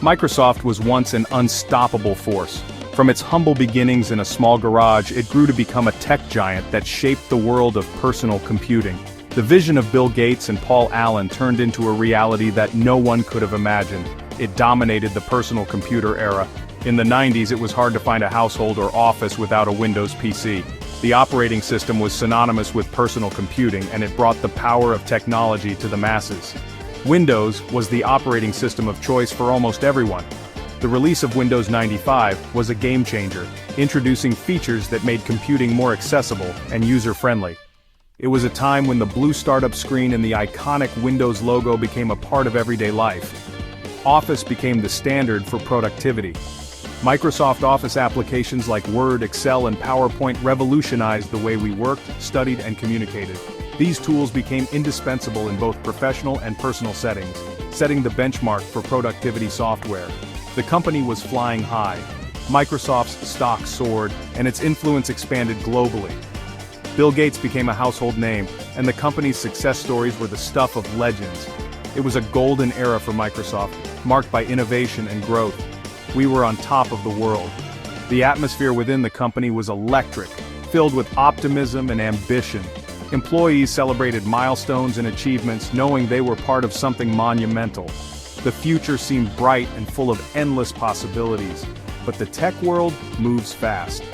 Microsoft was once an unstoppable force. From its humble beginnings in a small garage, it grew to become a tech giant that shaped the world of personal computing. The vision of Bill Gates and Paul Allen turned into a reality that no one could have imagined. It dominated the personal computer era. In the 90s, it was hard to find a household or office without a Windows PC. The operating system was synonymous with personal computing, and it brought the power of technology to the masses. Windows was the operating system of choice for almost everyone. The release of Windows 95 was a game-changer, introducing features that made computing more accessible and user-friendly. It was a time when the blue startup screen and the iconic Windows logo became a part of everyday life. Office became the standard for productivity. Microsoft Office applications like Word, Excel, and PowerPoint revolutionized the way we worked, studied, and communicated. These tools became indispensable in both professional and personal settings, setting the benchmark for productivity software. The company was flying high. Microsoft's stock soared, and its influence expanded globally. Bill Gates became a household name, and the company's success stories were the stuff of legends. It was a golden era for Microsoft, marked by innovation and growth. We were on top of the world. The atmosphere within the company was electric, filled with optimism and ambition. Employees celebrated milestones and achievements, knowing they were part of something monumental. The future seemed bright and full of endless possibilities. But the tech world moves fast.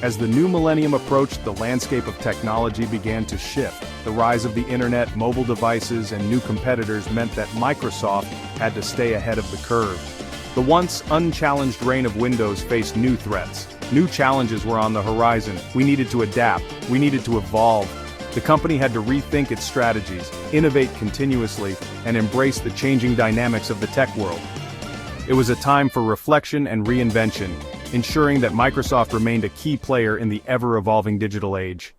As the new millennium approached, the landscape of technology began to shift. The rise of the internet, mobile devices, and new competitors meant that Microsoft had to stay ahead of the curve. The once unchallenged reign of Windows faced new threats. New challenges were on the horizon. We needed to adapt. We needed to evolve. The company had to rethink its strategies, innovate continuously, and embrace the changing dynamics of the tech world. It was a time for reflection and reinvention, ensuring that Microsoft remained a key player in the ever-evolving digital age.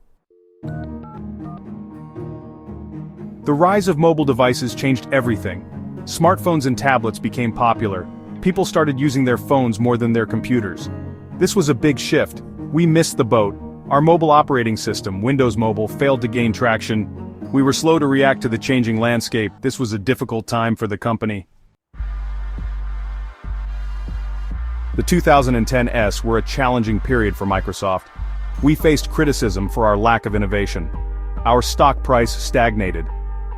The rise of mobile devices changed everything. Smartphones and tablets became popular. People started using their phones more than their computers. This was a big shift. We missed the boat. Our mobile operating system, Windows Mobile, failed to gain traction. We were slow to react to the changing landscape. This was a difficult time for the company. The 2010s were a challenging period for Microsoft. We faced criticism for our lack of innovation. Our stock price stagnated.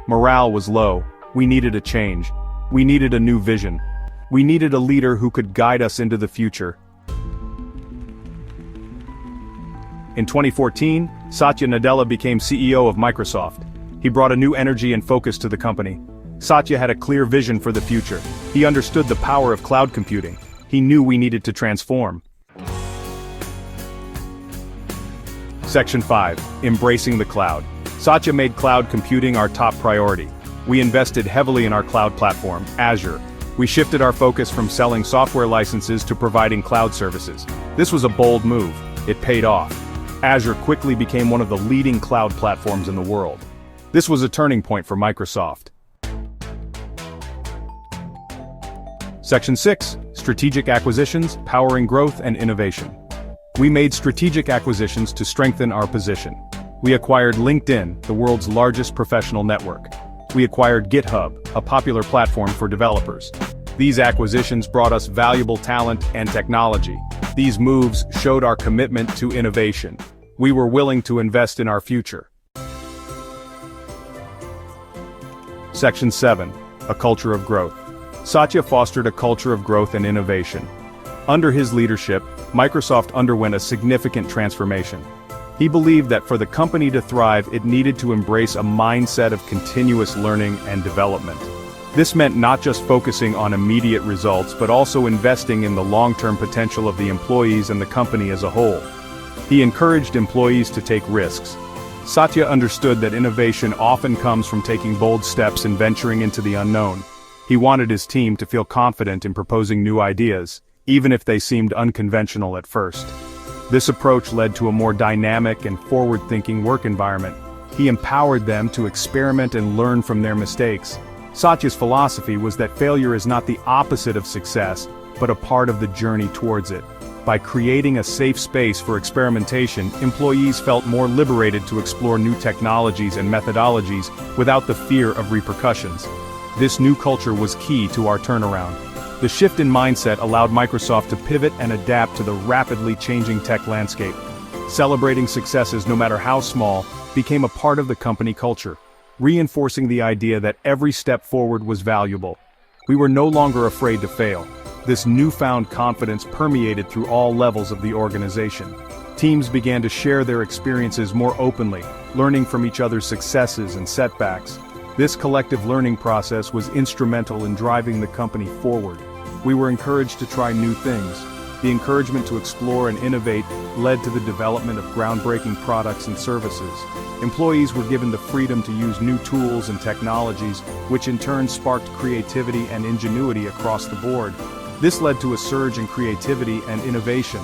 Morale was low. We needed a change. We needed a new vision. We needed a leader who could guide us into the future. In 2014, Satya Nadella became CEO of Microsoft. He brought a new energy and focus to the company. Satya had a clear vision for the future. He understood the power of cloud computing. He knew we needed to transform. Section 5. Embracing the cloud. Satya made cloud computing our top priority. We invested heavily in our cloud platform, Azure. We shifted our focus from selling software licenses to providing cloud services. This was a bold move. It paid off. Azure quickly became one of the leading cloud platforms in the world. This was a turning point for Microsoft. Section 6. Strategic acquisitions, powering growth and innovation. We made strategic acquisitions to strengthen our position. We acquired LinkedIn, the world's largest professional network. We acquired GitHub, a popular platform for developers. These acquisitions brought us valuable talent and technology. These moves showed our commitment to innovation. We were willing to invest in our future. Section 7. A culture of growth. Satya fostered a culture of growth and innovation. Under his leadership, Microsoft underwent a significant transformation. He believed that for the company to thrive, it needed to embrace a mindset of continuous learning and development. This meant not just focusing on immediate results, but also investing in the long-term potential of the employees and the company as a whole. He encouraged employees to take risks. Satya understood that innovation often comes from taking bold steps and venturing into the unknown. He wanted his team to feel confident in proposing new ideas, even if they seemed unconventional at first. This approach led to a more dynamic and forward-thinking work environment. He empowered them to experiment and learn from their mistakes. Satya's philosophy was that failure is not the opposite of success, but a part of the journey towards it. By creating a safe space for experimentation, employees felt more liberated to explore new technologies and methodologies without the fear of repercussions. This new culture was key to our turnaround. The shift in mindset allowed Microsoft to pivot and adapt to the rapidly changing tech landscape. Celebrating successes, no matter how small, became a part of the company culture, reinforcing the idea that every step forward was valuable. We were no longer afraid to fail. This newfound confidence permeated through all levels of the organization. Teams began to share their experiences more openly, learning from each other's successes and setbacks. This collective learning process was instrumental in driving the company forward. We were encouraged to try new things. The encouragement to explore and innovate led to the development of groundbreaking products and services. Employees were given the freedom to use new tools and technologies, which in turn sparked creativity and ingenuity across the board. This led to a surge in creativity and innovation.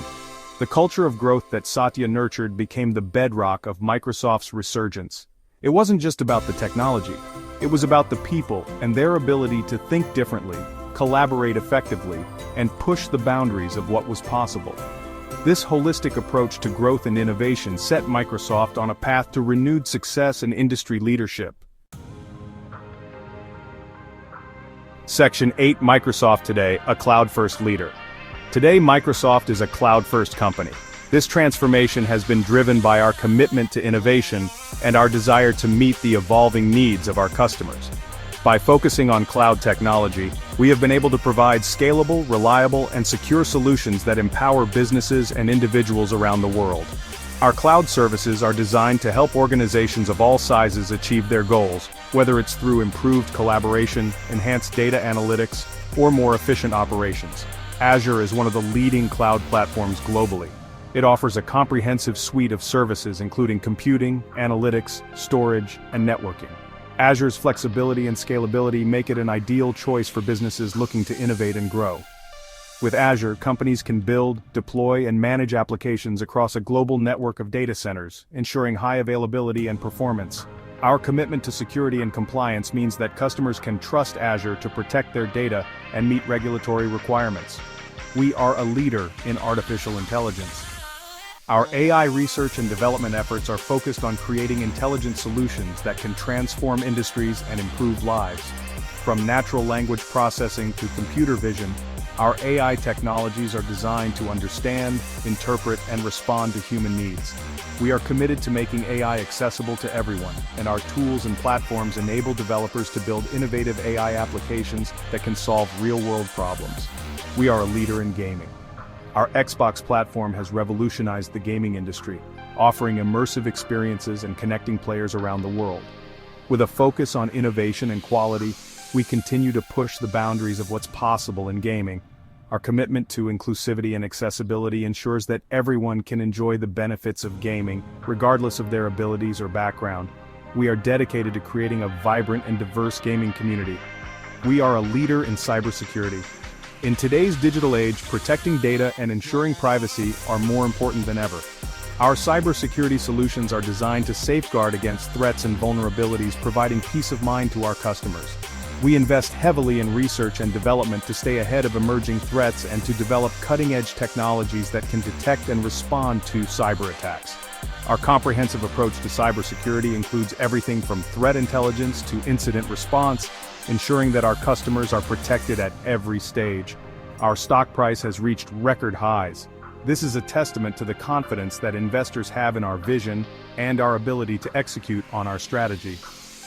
The culture of growth that Satya nurtured became the bedrock of Microsoft's resurgence. It wasn't just about the technology. It was about the people and their ability to think differently, collaborate effectively, and push the boundaries of what was possible. This holistic approach to growth and innovation set Microsoft on a path to renewed success and industry leadership. Section 8: Microsoft Today, a cloud-first leader. Today, Microsoft is a cloud-first company. This transformation has been driven by our commitment to innovation and our desire to meet the evolving needs of our customers. By focusing on cloud technology, we have been able to provide scalable, reliable, and secure solutions that empower businesses and individuals around the world. Our cloud services are designed to help organizations of all sizes achieve their goals, whether it's through improved collaboration, enhanced data analytics, or more efficient operations. Azure is one of the leading cloud platforms globally. It offers a comprehensive suite of services including computing, analytics, storage, and networking. Azure's flexibility and scalability make it an ideal choice for businesses looking to innovate and grow. With Azure, companies can build, deploy, and manage applications across a global network of data centers, ensuring high availability and performance. Our commitment to security and compliance means that customers can trust Azure to protect their data and meet regulatory requirements. We are a leader in artificial intelligence. Our AI research and development efforts are focused on creating intelligent solutions that can transform industries and improve lives. From natural language processing to computer vision, our AI technologies are designed to understand, interpret, and respond to human needs. We are committed to making AI accessible to everyone, and our tools and platforms enable developers to build innovative AI applications that can solve real-world problems. We are a leader in gaming. Our Xbox platform has revolutionized the gaming industry, offering immersive experiences and connecting players around the world. With a focus on innovation and quality, we continue to push the boundaries of what's possible in gaming. Our commitment to inclusivity and accessibility ensures that everyone can enjoy the benefits of gaming, regardless of their abilities or background. We are dedicated to creating a vibrant and diverse gaming community. We are a leader in cybersecurity. In today's digital age, protecting data and ensuring privacy are more important than ever. Our cybersecurity solutions are designed to safeguard against threats and vulnerabilities, providing peace of mind to our customers. We invest heavily in research and development to stay ahead of emerging threats and to develop cutting-edge technologies that can detect and respond to cyber attacks. Our comprehensive approach to cybersecurity includes everything from threat intelligence to incident response, ensuring that our customers are protected at every stage. Our stock price has reached record highs. This is a testament to the confidence that investors have in our vision and our ability to execute on our strategy.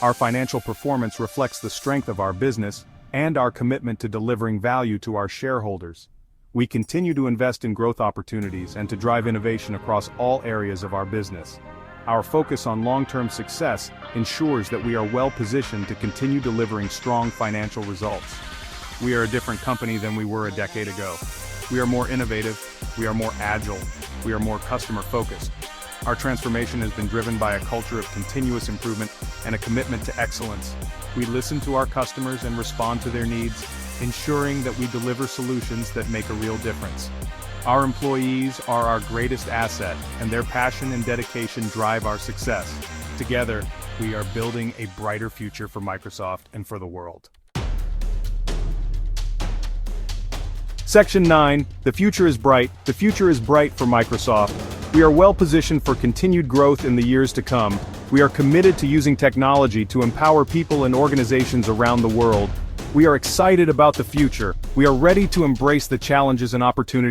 Our financial performance reflects the strength of our business and our commitment to delivering value to our shareholders. We continue to invest in growth opportunities and to drive innovation across all areas of our business. Our focus on long-term success ensures that we are well-positioned to continue delivering strong financial results. We are a different company than we were a decade ago. We are more innovative, we are more agile, we are more customer-focused. Our transformation has been driven by a culture of continuous improvement and a commitment to excellence. We listen to our customers and respond to their needs, ensuring that we deliver solutions that make a real difference. Our employees are our greatest asset, and their passion and dedication drive our success. Together, we are building a brighter future for Microsoft and for the world. Section 9, the future is bright. The future is bright for Microsoft. We are well positioned for continued growth in the years to come. We are committed to using technology to empower people and organizations around the world. We are excited about the future. We are ready to embrace the challenges and opportunities